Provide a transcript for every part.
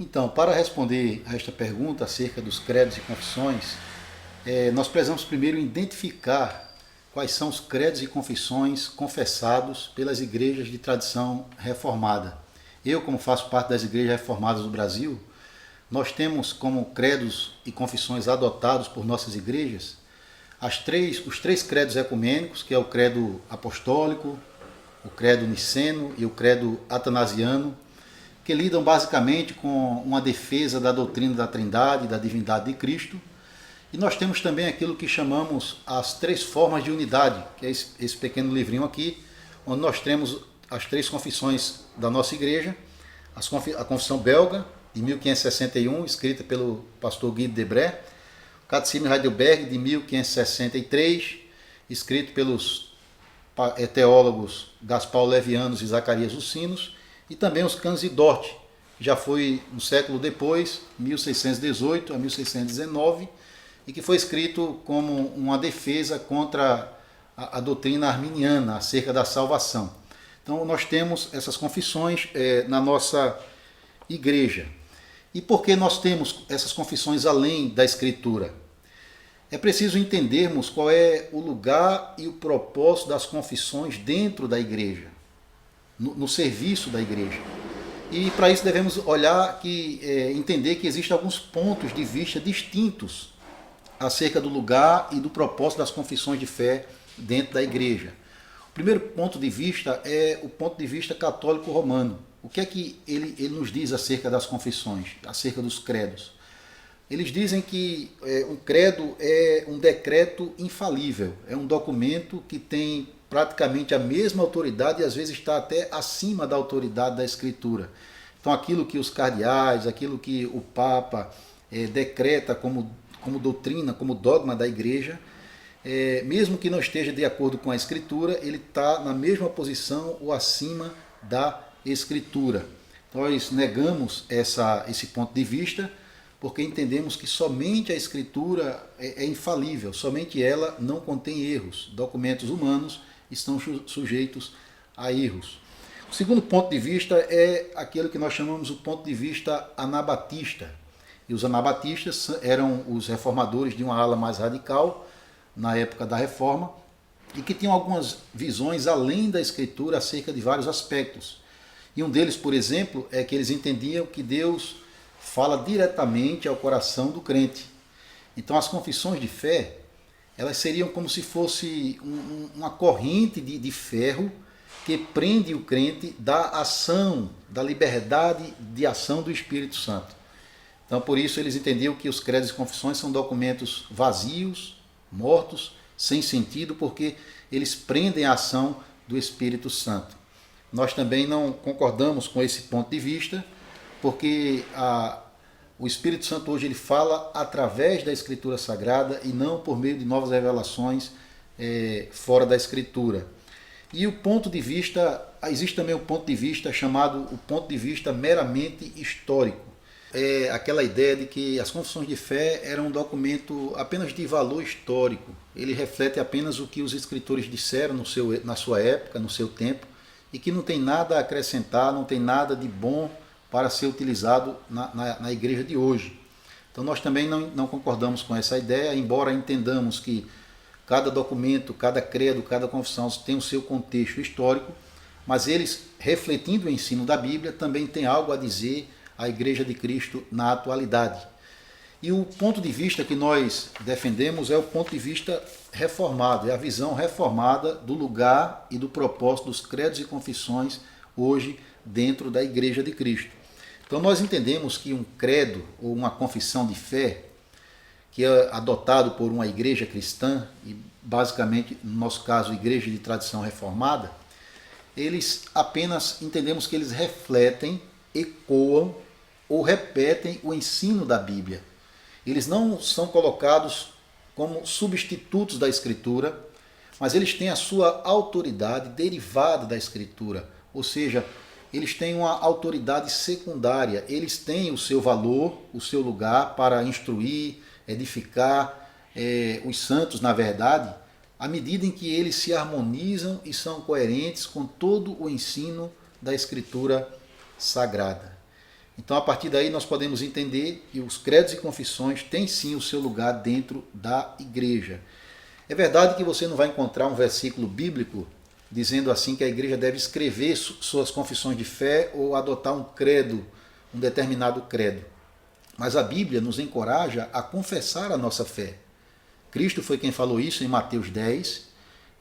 Então, para responder a esta pergunta acerca dos credos e confissões, nós precisamos primeiro identificar quais são os credos e confissões confessados pelas igrejas de tradição reformada. Eu, como faço parte das igrejas reformadas do Brasil, nós temos como credos e confissões adotados por nossas igrejas os três credos ecumênicos, que é o credo apostólico, o credo niceno e o credo atanasiano, que lidam basicamente com uma defesa da doutrina da Trindade e da divindade de Cristo. E nós temos também aquilo que chamamos as três formas de unidade, que é esse pequeno livrinho aqui, onde nós temos as três confissões da nossa igreja, a confissão belga, de 1561, escrita pelo pastor Guy de Debré, o Catecismo de Heidelberg, de 1563, escrito pelos teólogos Gaspar Levianos e Zacarias Usinos, e também os Canos de Dort, que já foi um século depois, 1618 a 1619, e que foi escrito como uma defesa contra a doutrina arminiana acerca da salvação. Então nós temos essas confissões na nossa igreja. E por que nós temos essas confissões além da Escritura? É preciso entendermos qual é o lugar e o propósito das confissões dentro da igreja, no serviço da igreja. E para isso devemos entender que existem alguns pontos de vista distintos acerca do lugar e do propósito das confissões de fé dentro da igreja. O primeiro ponto de vista é o ponto de vista católico romano. O que é que ele nos diz acerca das confissões, acerca dos credos? Eles dizem que um credo é um decreto infalível, é um documento que tem praticamente a mesma autoridade e às vezes está até acima da autoridade da Escritura. Então aquilo que os cardeais, aquilo que o Papa decreta como doutrina, como dogma da igreja, mesmo que não esteja de acordo com a Escritura, ele está na mesma posição ou acima da Escritura. Nós negamos esse ponto de vista porque entendemos que somente a Escritura é infalível, somente ela não contém erros. Documentos humanos estão sujeitos a erros. O segundo ponto de vista é aquele que nós chamamos o ponto de vista anabatista. E os anabatistas eram os reformadores de uma ala mais radical na época da Reforma e que tinham algumas visões além da Escritura acerca de vários aspectos. E um deles, por exemplo, é que eles entendiam que Deus fala diretamente ao coração do crente. Então as confissões de fé, elas seriam como se fosse uma corrente de ferro que prende o crente da ação, da liberdade de ação do Espírito Santo. Então por isso eles entendiam que os credos e confissões são documentos vazios, mortos, sem sentido, porque eles prendem a ação do Espírito Santo. Nós também não concordamos com esse ponto de vista, porque o Espírito Santo hoje ele fala através da Escritura Sagrada e não por meio de novas revelações fora da Escritura. E o ponto de vista, existe também o ponto de vista chamado o ponto de vista meramente histórico. É aquela ideia de que as confissões de fé eram um documento apenas de valor histórico. Ele reflete apenas o que os escritores disseram na sua época, no seu tempo, e que não tem nada a acrescentar, não tem nada de bom para ser utilizado na igreja de hoje. Então nós também não concordamos com essa ideia, embora entendamos que cada documento, cada credo, cada confissão tem o seu contexto histórico, mas eles, refletindo o ensino da Bíblia, também têm algo a dizer à Igreja de Cristo na atualidade. E o ponto de vista que nós defendemos é o ponto de vista reformado, é a visão reformada do lugar e do propósito dos credos e confissões hoje dentro da Igreja de Cristo. Então nós entendemos que um credo ou uma confissão de fé, que é adotado por uma igreja cristã, e basicamente, no nosso caso, igreja de tradição reformada, entendemos que eles refletem, ecoam ou repetem o ensino da Bíblia. Eles não são colocados como substitutos da Escritura, mas eles têm a sua autoridade derivada da Escritura, ou seja, eles têm uma autoridade secundária, eles têm o seu valor, o seu lugar para instruir, edificar os santos, na verdade, à medida em que eles se harmonizam e são coerentes com todo o ensino da Escritura Sagrada. Então, a partir daí, nós podemos entender que os credos e confissões têm sim o seu lugar dentro da igreja. É verdade que você não vai encontrar um versículo bíblico dizendo assim que a igreja deve escrever suas confissões de fé ou adotar um credo, um determinado credo. Mas a Bíblia nos encoraja a confessar a nossa fé. Cristo foi quem falou isso em Mateus 10.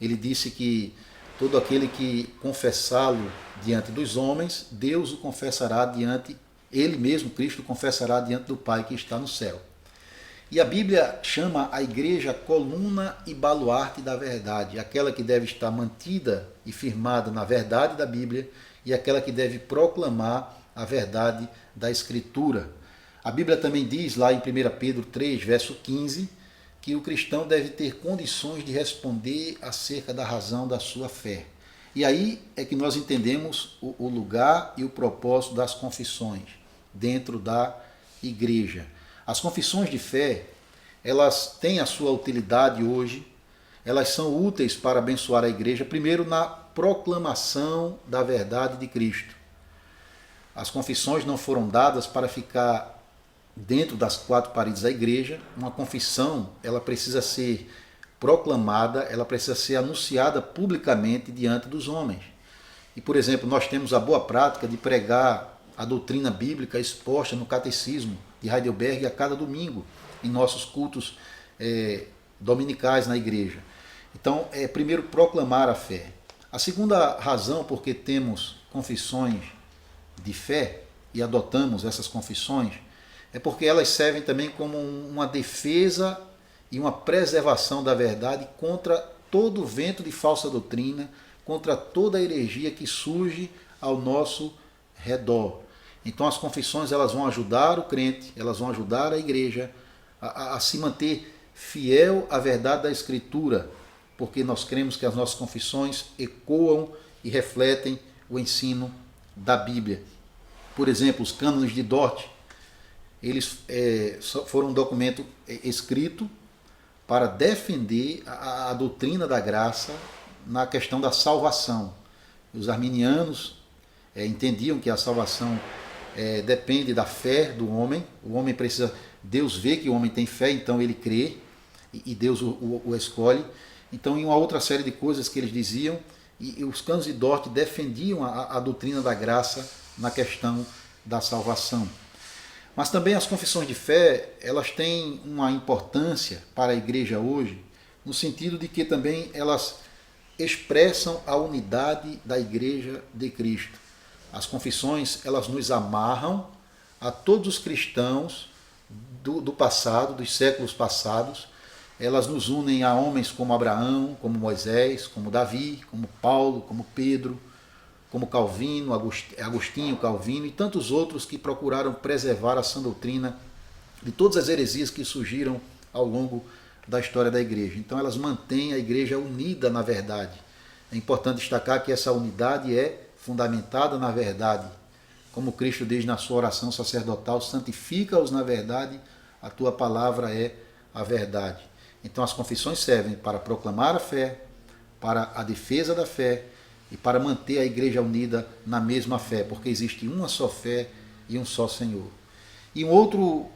Ele disse que todo aquele que confessá-lo diante dos homens, Deus o confessará diante, ele mesmo, Cristo, confessará diante do Pai que está no céu. E a Bíblia chama a igreja coluna e baluarte da verdade, aquela que deve estar mantida e firmada na verdade da Bíblia e aquela que deve proclamar a verdade da Escritura. A Bíblia também diz lá em 1 Pedro 3, verso 15, que o cristão deve ter condições de responder acerca da razão da sua fé. E aí é que nós entendemos o lugar e o propósito das confissões dentro da igreja. As confissões de fé, elas têm a sua utilidade hoje, elas são úteis para abençoar a igreja, primeiro na proclamação da verdade de Cristo. As confissões não foram dadas para ficar dentro das quatro paredes da igreja. Uma confissão, ela precisa ser proclamada, ela precisa ser anunciada publicamente diante dos homens. E, por exemplo, nós temos a boa prática de pregar a doutrina bíblica exposta no Catecismo de Heidelberg a cada domingo, em nossos cultos dominicais na igreja. Então, primeiro, proclamar a fé. A segunda razão por que temos confissões de fé e adotamos essas confissões é porque elas servem também como uma defesa e uma preservação da verdade contra todo vento de falsa doutrina, contra toda heresia que surge ao nosso redor. Então as confissões elas vão ajudar o crente, elas vão ajudar a igreja a se manter fiel à verdade da Escritura, porque nós cremos que as nossas confissões ecoam e refletem o ensino da Bíblia. Por exemplo, os cânones de Dort, eles foram um documento escrito para defender a doutrina da graça na questão da salvação. Os arminianos entendiam que a salvação depende da fé do homem. O homem precisa, Deus vê que o homem tem fé, então ele crê e Deus o escolhe. Então, em uma outra série de coisas que eles diziam, e os cânones de Dort defendiam a doutrina da graça na questão da salvação. Mas também as confissões de fé, elas têm uma importância para a igreja hoje, no sentido de que também elas expressam a unidade da igreja de Cristo. As confissões, elas nos amarram a todos os cristãos do passado, dos séculos passados. Elas nos unem a homens como Abraão, como Moisés, como Davi, como Paulo, como Pedro, como Calvino, Agostinho, Calvino e tantos outros que procuraram preservar a sã doutrina de todas as heresias que surgiram ao longo da história da igreja. Então elas mantêm a igreja unida na verdade. É importante destacar que essa unidade é fundamentada na verdade. Como Cristo diz na sua oração sacerdotal, santifica-os na verdade, a tua palavra é a verdade. Então as confissões servem para proclamar a fé, para a defesa da fé, e para manter a igreja unida na mesma fé, porque existe uma só fé e um só Senhor. E um outro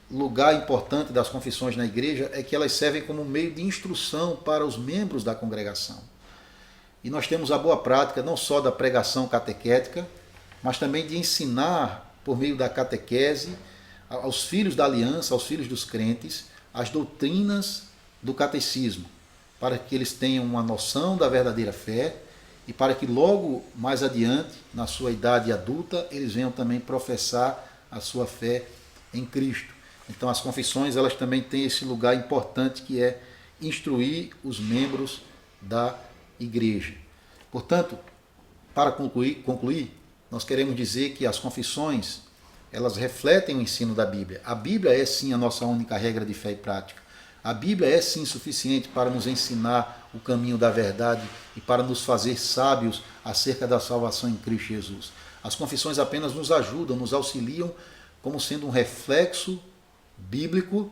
lugar importante das confissões na igreja é que elas servem como meio de instrução para os membros da congregação. E nós temos a boa prática não só da pregação catequética, mas também de ensinar, por meio da catequese, aos filhos da aliança, aos filhos dos crentes, as doutrinas do catecismo, para que eles tenham uma noção da verdadeira fé, e para que logo mais adiante, na sua idade adulta, eles venham também professar a sua fé em Cristo. Então as confissões elas também têm esse lugar importante que é instruir os membros da igreja. Portanto, para concluir, nós queremos dizer que as confissões elas refletem o ensino da Bíblia. A Bíblia é sim a nossa única regra de fé e prática. A Bíblia é sim suficiente para nos ensinar o caminho da verdade e para nos fazer sábios acerca da salvação em Cristo Jesus. As confissões apenas nos ajudam, nos auxiliam como sendo um reflexo bíblico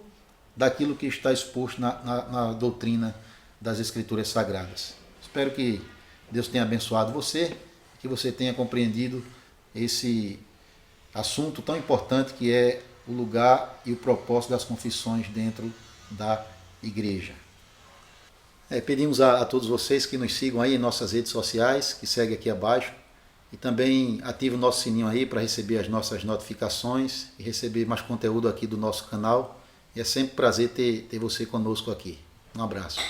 daquilo que está exposto na doutrina das Escrituras Sagradas. Espero que Deus tenha abençoado você, que você tenha compreendido assunto tão importante que é o lugar e o propósito das confissões dentro da igreja. Pedimos a todos vocês que nos sigam aí em nossas redes sociais, que segue aqui abaixo, e também ative o nosso sininho aí para receber as nossas notificações e receber mais conteúdo aqui do nosso canal. E é sempre um prazer ter você conosco aqui. Um abraço.